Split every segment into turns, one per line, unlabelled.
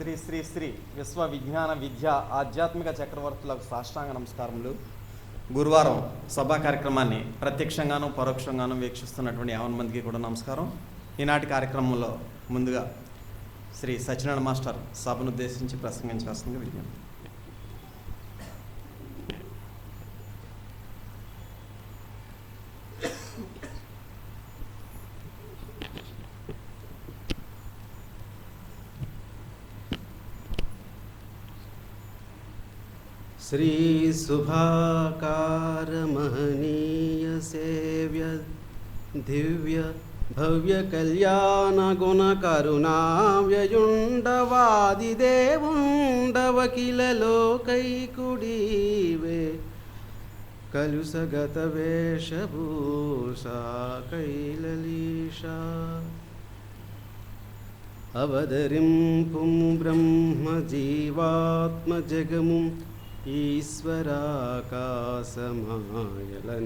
శ్రీ శ్రీ శ్రీ విశ్వ విజ్ఞాన విద్య ఆధ్యాత్మిక చక్రవర్తులకు సాష్టాంగ నమస్కారములు. గురువారం సభా కార్యక్రమాన్ని ప్రత్యక్షంగాను పరోక్షంగాను వీక్షిస్తున్నటువంటి 50 మందికి కూడా నమస్కారం. ఈనాటి కార్యక్రమంలో ముందుగా శ్రీ సత్యనారాయణ మాస్టర్ సభను ఉద్దేశించి ప్రసంగించాల్సిందిగా విజ్ఞప్తి.
శ్రీ శుభాకార మహనీయ సేవ్య దివ్య భవ్య కళ్యాణ గుణ కరుణా వ్యయుండవాది దేవుండవకిల లోకైకుడీవే కలుసగత వేషభూషా కైలలీషా అవదరింపు బ్రహ్మ జీవాత్మ జగము ఈశ్వరాకాశమాయల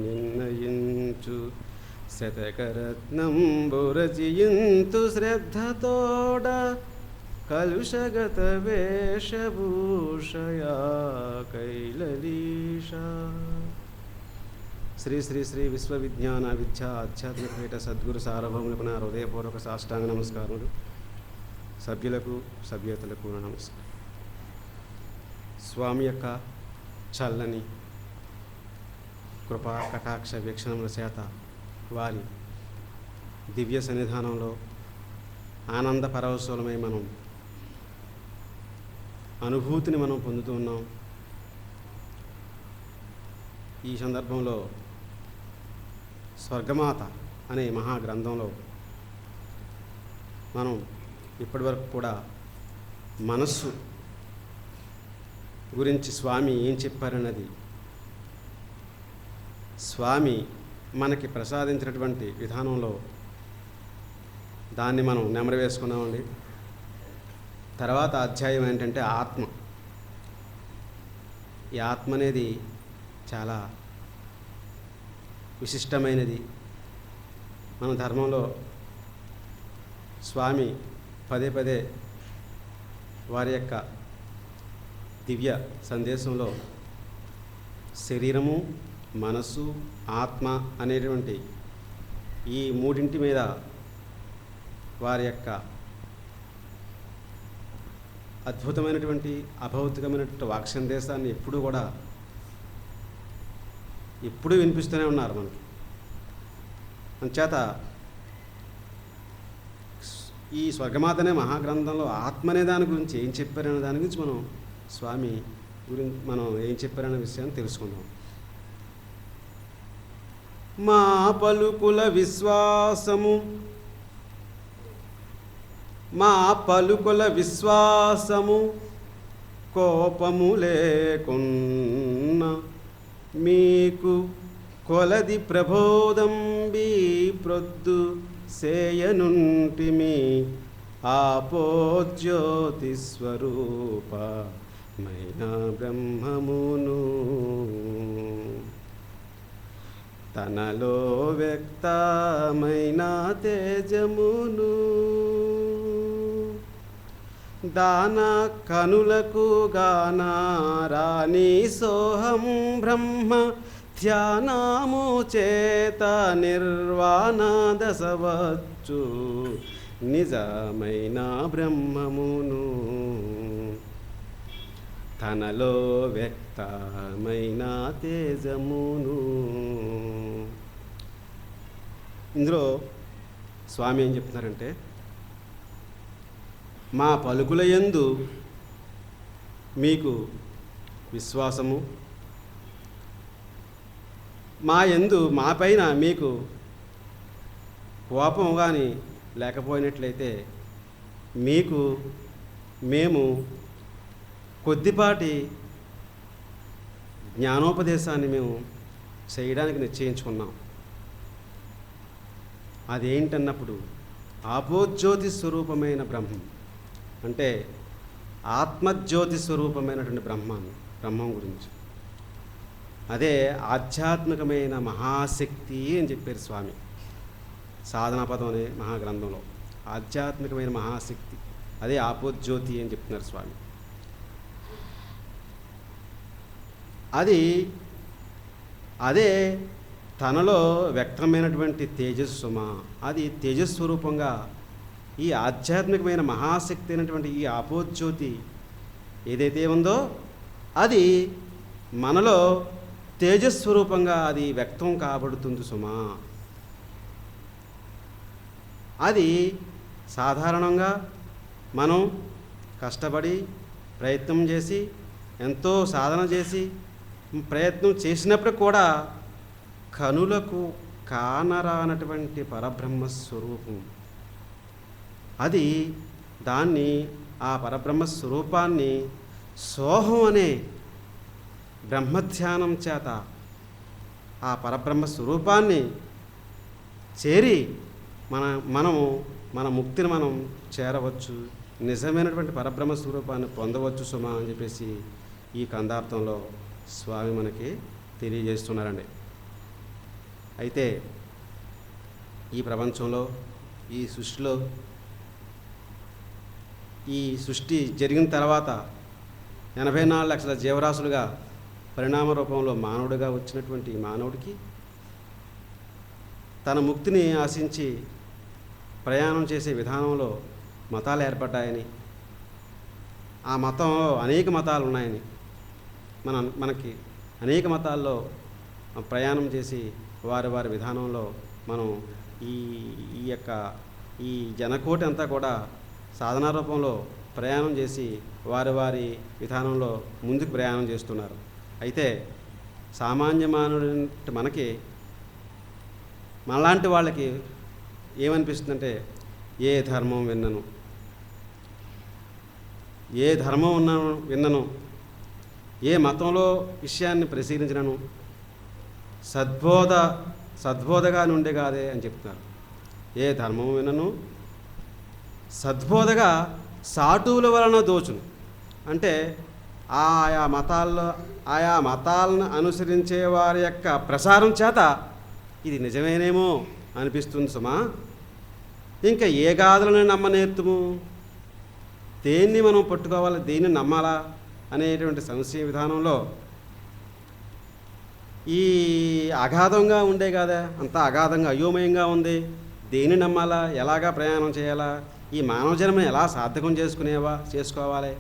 నిర్ణయించు శతకరత్నంబురచియింతు శ్రద్ధతోడ కలుషగత వేషభూషయా కైలలీషా. శ్రీ శ్రీ శ్రీ విశ్వవిజ్ఞాన విద్యా ఆధ్యాత్మిక పీఠ సద్గురు సార్వభౌములకు నా హృదయపూర్వక సాష్టాంగ నమస్కారములు. సభ్యులకు సభ్యతలకు నమస్కారం. స్వామి యొక్క చల్లని కృపా కటాక్ష వీక్షణముల చేత వారి దివ్య సన్నిధానంలో ఆనంద పరవశులమై మనం అనుభూతిని మనం పొందుతూ ఉన్నాం. ఈ సందర్భంలో స్వర్గమాత అనే మహాగ్రంథంలో మనం ఇప్పటివరకు కూడా మనస్సు గురించి స్వామి ఏం చెప్పారన్నది, స్వామి మనకి ప్రసాదించినటువంటి విధానంలో దాన్ని మనం నెమరు వేసుకున్నామండి. తర్వాత అధ్యాయం ఏంటంటే ఆత్మ. ఈ ఆత్మ అనేది చాలా విశిష్టమైనది. మన ధర్మంలో స్వామి పదే పదే వారి యొక్క దివ్య సందేశంలో శరీరము, మనస్సు, ఆత్మ అనేటువంటి ఈ మూడింటి మీద వారి యొక్క అద్భుతమైనటువంటి అభౌతికమైనటువంటి వాక్ సందేశాన్ని ఎప్పుడూ వినిపిస్తూనే ఉన్నారు మనకి. అంచేత ఈ స్వర్గమాత అనే మహాగ్రంథంలో ఆత్మ అనే దాని గురించి ఏం చెప్పారనే దాని గురించి స్వామి గురించి మనం ఏం చెప్పారనే విషయాన్ని తెలుసుకుందాం. మా పలుకుల విశ్వాసము కోపము లేకున్న మీకు కొలది ప్రబోధంబి ప్రొద్దు సేయనుంటిమి ఆపోజ్యోతి స్వరూప మైనా బ్రహ్మమును తనలో వ్యక్తమైన తేజమును దాన కనులకు గానా రాణి సోహం బ్రహ్మ ధ్యానము చేత నిర్వాణ దశవచ్చు నిజమైన బ్రహ్మమును తనలో వ్యక్తమైన తేజమును. ఇందులో స్వామి ఏం చెప్తున్నారంటే, మా పలుకుల యందు మీకు విశ్వాసము, మా పైన మీకు కోపం కానీ లేకపోయినట్లయితే మేము కొద్దిపాటి జ్ఞానోపదేశాన్ని మేము చేయడానికి నిశ్చయించుకున్నాం. అదేంటన్నప్పుడు ఆపోజ్యోతి స్వరూపమైన బ్రహ్మం అంటే ఆత్మజ్యోతి స్వరూపమైనటువంటి బ్రహ్మం గురించి, అదే ఆధ్యాత్మికమైన మహాశక్తి అని చెప్పారు స్వామి. సాధనాపదం అనే మహాగ్రంథంలో ఆధ్యాత్మికమైన మహాశక్తి అదే ఆపోజ్యోతి అని చెప్తున్నారు స్వామి. అదే తనలో వ్యక్తమైనటువంటి తేజస్సుమా, అది తేజస్వరూపంగా ఈ ఆధ్యాత్మికమైన మహాశక్తి అయినటువంటి ఈ ఆపోజ్యోతి ఏదైతే ఉందో అది మనలో తేజస్వరూపంగా అది వ్యక్తం కాబడుతుంది సుమా. అది సాధారణంగా మనం కష్టపడి ప్రయత్నం చేసి ఎంతో సాధన చేసి ప్రయత్నం చేసినప్పుడు కూడా కనులకు కానరానటువంటి పరబ్రహ్మ స్వరూపం అది. దాన్ని ఆ పరబ్రహ్మ స్వరూపాన్ని సోహం అనే బ్రహ్మధ్యానం చేత ఆ పరబ్రహ్మ స్వరూపాన్ని చేరి మన ముక్తిని మనం చేరవచ్చు, నిజమైనటువంటి పరబ్రహ్మ స్వరూపాన్ని పొందవచ్చు సుమా అని చెప్పేసి ఈ కందార్థంలో స్వామి మనకి తెలియజేస్తున్నారండి. అయితే ఈ ప్రపంచంలో ఈ సృష్టి జరిగిన తర్వాత 84 లక్షల జీవరాశులుగా పరిణామ రూపంలో మానవుడిగా వచ్చినటువంటి మానవుడికి తన ముక్తిని ఆశించి ప్రయాణం చేసే విధానంలో మతాలు ఏర్పడ్డాయని, ఆ మతంలో అనేక మతాలు ఉన్నాయని, మనకి అనేక మతాల్లో ప్రయాణం చేసి వారి విధానంలో మనం ఈ జనకోటి అంతా కూడా సాధనా రూపంలో ప్రయాణం చేసి వారి విధానంలో ముందుకు ప్రయాణం చేస్తున్నారు. అయితే సామాన్య మానవుడి మనలాంటి వాళ్ళకి ఏమనిపిస్తుందంటే ఏ ధర్మం విన్నను, ఏ మతంలో విషయాన్ని పరిశీలించినను సద్బోధగా నుండే కాదే అని చెప్తున్నారు. ఏ ధర్మం వినను సద్బోధగా సాటువుల వలన దోచును. అంటే ఆయా మతాలను అనుసరించే వారి యొక్క ప్రసారం చేత ఇది నిజమేనేమో అనిపిస్తుంది సుమా. ఇంకా ఏ గాథలను నమ్మనేర్తుము, దేన్ని మనం పట్టుకోవాలి, దేన్ని నమ్మాలా అనేటువంటి సంశయ విధానంలో ఈ అగాధంగా ఉండే కదా, అంతా అగాధంగా అయోమయంగా ఉంది. దేన్ని నమ్మాలా, ఎలాగా ప్రయాణం చేయాలా, ఈ మానవ జన్మని ఎలా సార్థకం చేసుకోవాలి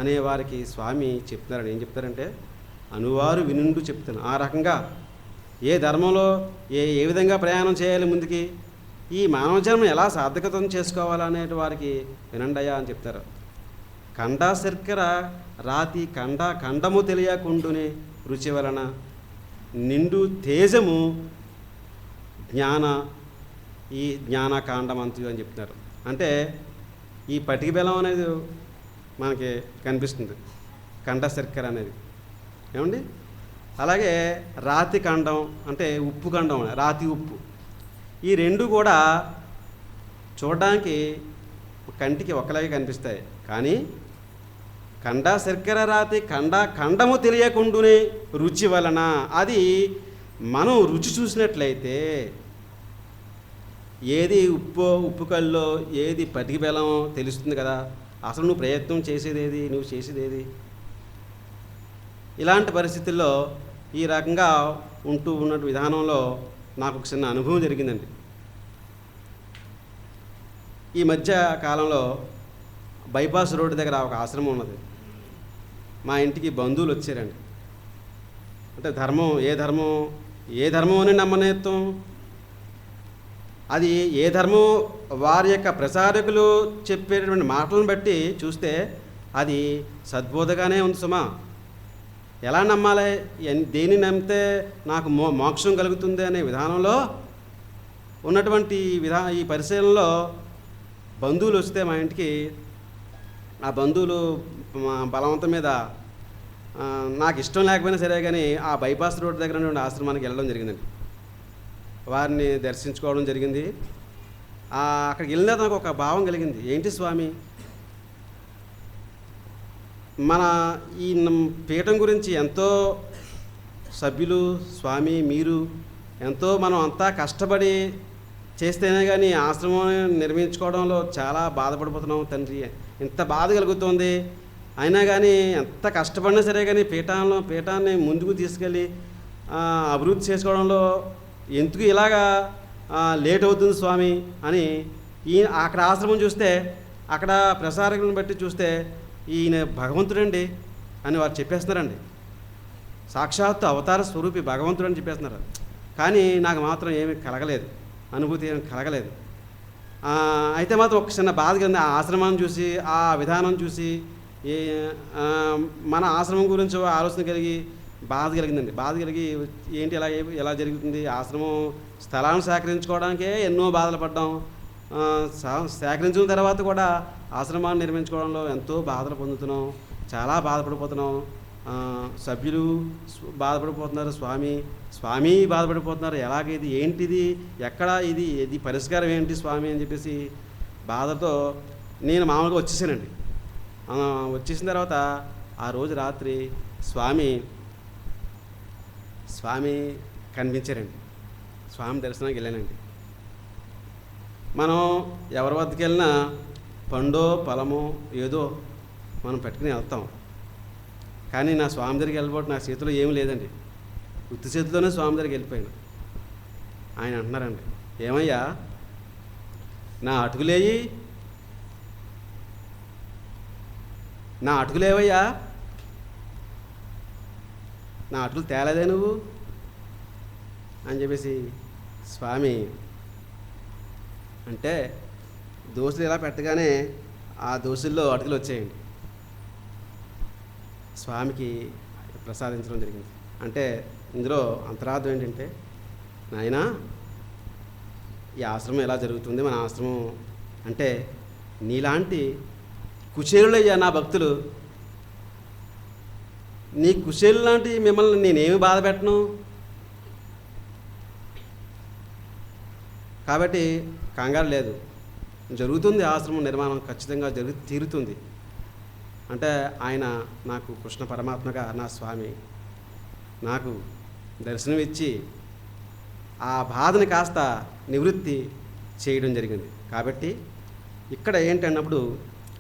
అనే వారికి స్వామి చెప్తున్నారని. ఏం చెప్తారంటే అనువారు వినుండు చెప్తాను. ఆ రకంగా ఏ ధర్మంలో ఏ విధంగా ప్రయాణం చేయాలి, ముందుకి ఈ మానవ జన్మని ఎలా సార్థకతం చేసుకోవాలనే వారికి వినండయ్యా అని చెప్తారు. కండా శర్కర రాతి ఖండము తెలియకుండునే రుచి వలన నిండు తేజము జ్ఞానకాండమంతు అని చెప్తున్నారు. అంటే ఈ పటిక బెల్లం అనేది మనకి కనిపిస్తుంది, కండ శర్కర అనేది ఏమండి. అలాగే రాతి ఖండం అంటే ఉప్పు ఖండం, రాతి ఉప్పు, ఈ రెండు కూడా చూడడానికి కంటికి ఒకలాగే కనిపిస్తాయి. కానీ కండ శర్కర రాతి ఖండము తెలియకుండానే రుచి వలన, అది మనం రుచి చూసినట్లయితే ఏది ఉప్పు కల్లో ఏది పటికి బెల్లం తెలుస్తుంది కదా. అసలు నువ్వు ప్రయత్నం చేసేదేది, నువ్వు చేసేదేది. ఇలాంటి పరిస్థితుల్లో ఈ రకంగా ఉన్న విధానంలో నాకు ఒక చిన్న అనుభవం జరిగిందండి. ఈ మధ్య కాలంలో బైపాస్ రోడ్డు దగ్గర ఒక ఆశ్రమం ఉన్నది. మా ఇంటికి బంధువులు వచ్చారండి. అంటే ఏ ధర్మం అని నమ్మనేత్తం, అది ఏ ధర్మం వారి యొక్క ప్రచారకులు చెప్పేటటువంటి మాటలను బట్టి చూస్తే అది సద్బోధగానే ఉంది సుమా. ఎలా నమ్మాలి, దేన్ని నమ్మితే నాకు మోక్షం కలుగుతుంది అనే విధానంలో ఉన్నటువంటి ఈ పరిశీలనలో బంధువులు వస్తే మా ఇంటికి, ఆ బంధువులు బలవంతం మీద నాకు ఇష్టం లేకపోయినా సరే కానీ ఆ బైపాస్ రోడ్ దగ్గర నుండి ఆశ్రమానికి వెళ్ళడం జరిగిందండి. వారిని దర్శించుకోవడం జరిగింది. అక్కడికి వెళ్ళిన నాకు ఒక భావం కలిగింది. ఏంటి స్వామి, మన ఈ పీఠం గురించి ఎంతో సభ్యులు, స్వామి మీరు ఎంతో మనం అంతా కష్టపడి చేస్తేనే కానీ ఆశ్రమం నిర్మించుకోవడంలో చాలా బాధపడిపోతున్నాం తండ్రి. ఇంత బాధ కలుగుతుంది. అయినా కానీ ఎంత కష్టపడినా సరే కానీ పీఠాన్ని ముందుకు తీసుకెళ్ళి అభివృద్ధి చేసుకోవడంలో ఎందుకు ఇలాగా లేట్ అవుతుంది స్వామి అని అక్కడ ఆశ్రమం చూస్తే, అక్కడ ప్రసారకులను బట్టి చూస్తే ఈయన భగవంతుడండి అని వారు చెప్పేస్తున్నారండి. సాక్షాత్తు అవతార స్వరూపి భగవంతుడు అని చెప్పేస్తున్నారు. కానీ నాకు మాత్రం ఏమీ కలగలేదు, అనుభూతి ఏమి కలగలేదు. అయితే మాత్రం ఒక చిన్న బాధ కలిగింది. ఆ ఆశ్రమాన్ని చూసి, ఆ విధానం చూసి, మన ఆశ్రమం గురించి ఆలోచన కలిగి బాధ కలిగిందండి. బాధ కలిగి ఏంటి ఎలా జరుగుతుంది, ఆశ్రమం స్థలాన్ని సేకరించుకోవడానికే ఎన్నో బాధలు పడ్డాం. సేకరించిన తర్వాత కూడా ఆశ్రమాన్ని నిర్మించుకోవడంలో ఎంతో బాధలు పొందుతున్నాం, చాలా బాధపడిపోతున్నాం. సభ్యులు బాధపడిపోతున్నారు, స్వామి బాధపడిపోతున్నారు. ఎలాగైది, ఏంటిది, ఎక్కడ ఇది పరిష్కారం ఏంటి స్వామి అని చెప్పేసి బాధతో నేను మామూలుగా వచ్చేసానండి. వచ్చేసిన తర్వాత ఆ రోజు రాత్రి స్వామి కనిపించారండి. స్వామి దర్శనానికి వెళ్ళానండి. మనం ఎవరి వద్దకు వెళ్ళినా పండో ఫలమో ఏదో మనం పెట్టుకుని వెళ్తాం. కానీ నా స్వామి దగ్గరికి వెళ్ళిపోతే నా చేతిలో ఏమీ లేదండి. ఉత్తి చేతిలోనే స్వామి దగ్గరికి వెళ్ళిపోయాను. ఆయన అంటున్నారండి, ఏమయ్యా నా అటుకులేవయ్యా, నా అటుకులు తేలేదే నువ్వు అని చెప్పేసి స్వామి అంటే, దోశలు ఇలా పెట్టగానే ఆ దోశల్లో అటుకులు వచ్చాయండి. స్వామికి ప్రసాదించడం జరిగింది. అంటే ఇందులో అంతరార్థం ఏంటంటే, నాయనా ఈ ఆశ్రమం ఎలా జరుగుతుంది, మన ఆశ్రమం అంటే నీలాంటి కుచేలులయ్యా నా భక్తులు. నీ కుచేలు లాంటి మిమ్మల్ని నేనేమి బాధ పెట్టను. కాబట్టి కంగారు లేదు, జరుగుతుంది ఆశ్రమం నిర్మాణం, ఖచ్చితంగా తీరుతుంది అంటే ఆయన నాకు కృష్ణ పరమాత్మగా నా స్వామి నాకు దర్శనం ఇచ్చి ఆ బాధని కాస్త నివృత్తి చేయడం జరిగింది. కాబట్టి ఇక్కడ ఏంటన్నప్పుడు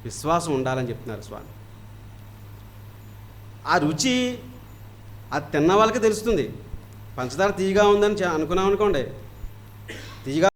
విశ్వాసం ఉండాలని చెప్తున్నారు స్వామి. ఆ రుచి అది తిన్న వాళ్ళకి తెలుస్తుంది. పంచదార తీయగా ఉందని అనుకున్నాం అనుకోండి, తీయగా